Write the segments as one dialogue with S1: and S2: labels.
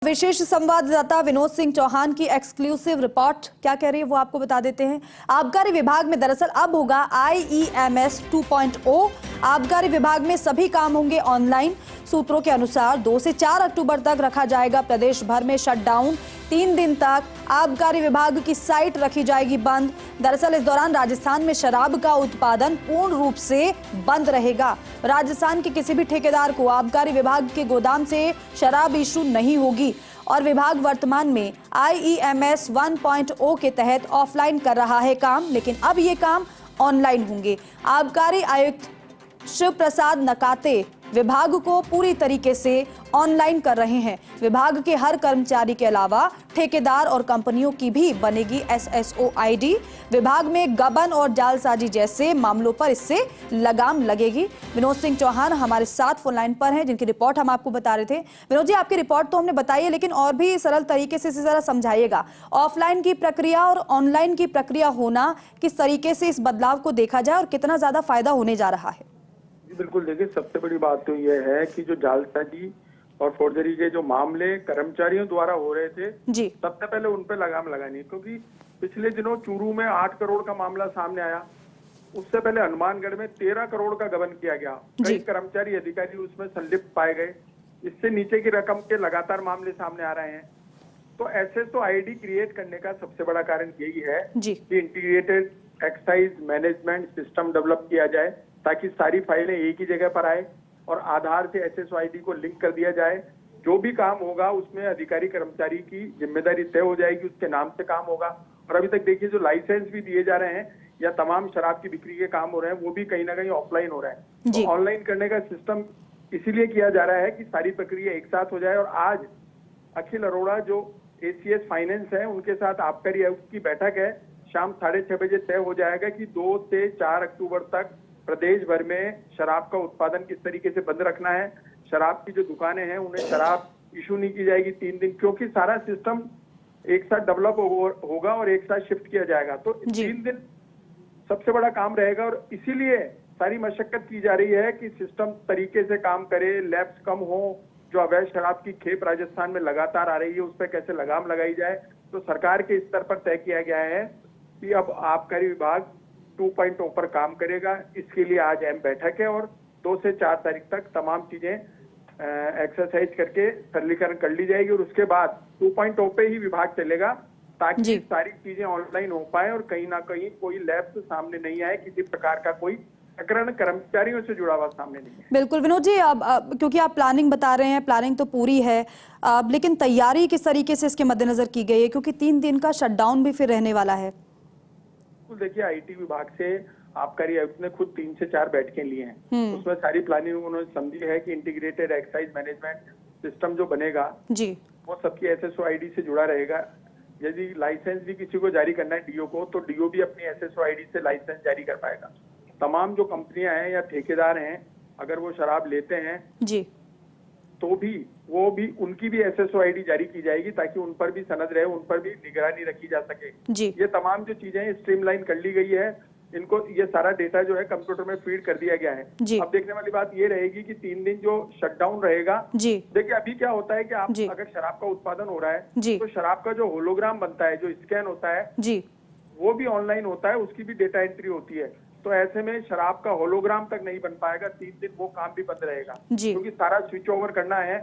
S1: विशेष संवाददाता विनोद सिंह चौहान की exclusive report क्या कह रही है वो आपको बता देते हैं। आबकारी विभाग में दरअसल अब होगा IEMS 2.0। आबकारी विभाग में सभी काम होंगे ऑनलाइन। सूत्रों के अनुसार 2 से 4 अक्टूबर तक रखा जाएगा प्रदेश भर में शटडाउन। 3 दिन तक आबकारी विभाग की साइट रखी जाएगी बंद। दरअसल इस दौरान राजस्थान में शराब का उत्पादन पूर्ण रूप से बंद रहेगा। राजस्थान के किसी भी ठेकेदार को आबकारी विभाग के गोदाम से शराब इशू नहीं होगी और विभाग वर्तमान में IEMS 1.0 के तहत ऑफलाइन कर रहा है काम, लेकिन अब ये काम ऑनलाइन होंगे। आबकारी आयुक्त शिव प्रसाद नकाते विभाग को पूरी तरीके से ऑनलाइन कर रहे हैं। विभाग के हर कर्मचारी के अलावा ठेकेदार और कंपनियों की भी बनेगी SSO ID। विभाग में गबन और जालसाजी जैसे मामलों पर इससे लगाम लगेगी। विनोद सिंह चौहान हमारे साथ फोन लाइन पर हैं, जिनकी रिपोर्ट हम आपको बता रहे थे। विनोद जी, आपकी रिपोर्ट तो हमने बताई है, लेकिन और भी सरल तरीके से इसे जरा समझाइएगा। ऑफलाइन की प्रक्रिया और ऑनलाइन की प्रक्रिया होना, किस तरीके से इस बदलाव को देखा जाए और कितना ज्यादा फायदा होने जा रहा है?
S2: बिल्कुल, देखिए सबसे बड़ी बात तो यह है कि जो जालसाजी और फोर्जरी के जो मामले कर्मचारियों द्वारा हो रहे थे जी, सबसे पहले उन पर लगाम लगानी, क्योंकि पिछले दिनों चूरू में 8 करोड़ का मामला सामने आया। उससे पहले हनुमानगढ़ में 13 करोड़ का गबन किया गया। कई कर्मचारी अधिकारी उसमें संलिप्त पाए गए। इससे नीचे की रकम के लगातार मामले सामने आ रहे हैं। तो SSO ID क्रिएट करने का सबसे बड़ा कारण यही है कि integrated excise management system develop किया जाए, ताकि सारी फाइलें एक ही जगह पर आए और आधार से SSO ID को लिंक कर दिया जाए। जो भी काम होगा उसमें अधिकारी कर्मचारी की जिम्मेदारी तय हो जाएगी, उसके नाम से काम होगा। और अभी तक देखिए जो लाइसेंस भी दिए जा रहे हैं या तमाम शराब की बिक्री के काम हो रहे हैं, वो भी कहीं ना कहीं ऑफलाइन हो रहे हैं। तो ऑनलाइन करने का सिस्टम इसीलिए किया जा रहा है कि सारी प्रक्रिया एक साथ हो जाए। और आज अखिल अरोड़ा जो ACS फाइनेंस है, उनके साथ आबकारी आयुक्त की बैठक है। शाम 6:30 बजे तय हो जाएगा कि 2 से 4 अक्टूबर तक प्रदेश भर में शराब का उत्पादन किस तरीके से बंद रखना है। शराब की जो दुकानें हैं उन्हें शराब इशू नहीं की जाएगी 3 दिन, क्योंकि सारा सिस्टम एक साथ डेवलप होगा और एक साथ शिफ्ट किया जाएगा। तो 3 दिन सबसे बड़ा काम रहेगा और इसीलिए सारी मशक्कत की जा रही है कि सिस्टम तरीके से काम करे, लैप्स कम हो। जो अवैध शराब की खेप राजस्थान में लगातार आ रही है, उस पर कैसे लगाम लगाई जाए। तो सरकार के स्तर पर तय किया गया है कि अब आबकारी विभाग 2.0 पर काम करेगा। इसके लिए आज अहम बैठक है और 2 से 4 तारीख तक तमाम चीजें एक्सरसाइज करके सरलीकरण कर ली जाएगी और उसके बाद 2.0 पे ही विभाग चलेगा, ताकि सारी चीजें ऑनलाइन हो पाए और कहीं ना कहीं कोई लैप्स सामने नहीं आए, किसी प्रकार का कोई प्रकरण कर्मचारियों से जुड़ा हुआ सामने नहीं है।
S1: बिल्कुल विनोद जी, अब क्योंकि आप प्लानिंग बता रहे हैं, प्लानिंग तो पूरी है, लेकिन तैयारी किस तरीके से इसके मद्देनजर की गई है, क्योंकि 3 दिन का शटडाउन भी फिर रहने वाला है?
S2: देखिए, IT विभाग से आबकारी आयुक्त ने खुद 3 से 4 बैठकें ली हैं। उसमें सारी प्लानिंग उन्होंने समझी है कि इंटीग्रेटेड एक्साइज मैनेजमेंट सिस्टम जो बनेगा जी, वो सबकी SSO ID से जुड़ा रहेगा। यदि लाइसेंस भी किसी को जारी करना है DO को, तो DO भी अपनी SSO ID से लाइसेंस जारी कर पाएगा। तमाम जो कंपनियां हैं या ठेकेदार हैं, अगर वो शराब लेते हैं जी, तो भी उनकी भी SSO ID जारी की जाएगी, ताकि उन पर भी सनद रहे, उन पर भी निगरानी रखी जा सके जी। ये तमाम जो चीजें स्ट्रीमलाइन कर ली गई है। इनको ये सारा डेटा जो है कंप्यूटर में फीड कर दिया गया है जी। अब देखने वाली बात ये रहेगी कि 3 दिन जो शटडाउन रहेगा जी। देखिए, अभी क्या होता है कि आप अगर शराब का उत्पादन हो रहा है तो शराब का जो होलोग्राम बनता है, जो स्कैन होता है जी, वो भी ऑनलाइन होता है, उसकी भी डेटा एंट्री होती है। तो ऐसे में शराब का होलोग्राम तक नहीं बन पाएगा। 3 दिन वो काम भी बंद रहेगा, क्योंकि सारा स्विच ओवर करना है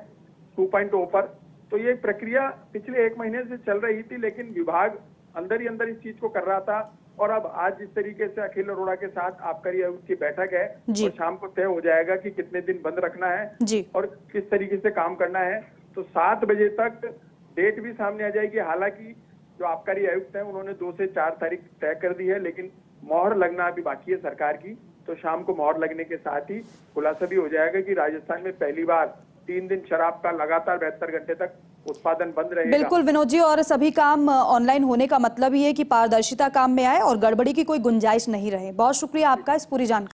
S2: 2.0 पर। तो ये प्रक्रिया पिछले 1 महीने से चल रही थी, लेकिन विभाग अंदर ही अंदर इस चीज को कर रहा था। और अब आज जिस तरीके से अखिल अरोड़ा के साथ आबकारी आयुक्त की बैठक है, और शाम को तय हो जाएगा कि कितने दिन बंद रखना है और किस तरीके से काम करना है। तो 7 बजे तक डेट भी सामने आ जाएगी। हालांकि जो आबकारी आयुक्त है उन्होंने 2 से 4 तारीख तय कर दी है, लेकिन मोहर लगना अभी बाकी है सरकार की। तो शाम को मोहर लगने के साथ ही खुलासा भी हो जाएगा कि राजस्थान में पहली बार 3 दिन शराब का लगातार 72 घंटे तक उत्पादन बंद रहेगा।
S1: बिल्कुल विनोद जी, और सभी काम ऑनलाइन होने का मतलब ये है कि पारदर्शिता काम में आए और गड़बड़ी की कोई गुंजाइश नहीं रहे। बहुत शुक्रिया आपका इस पूरी जानकारी।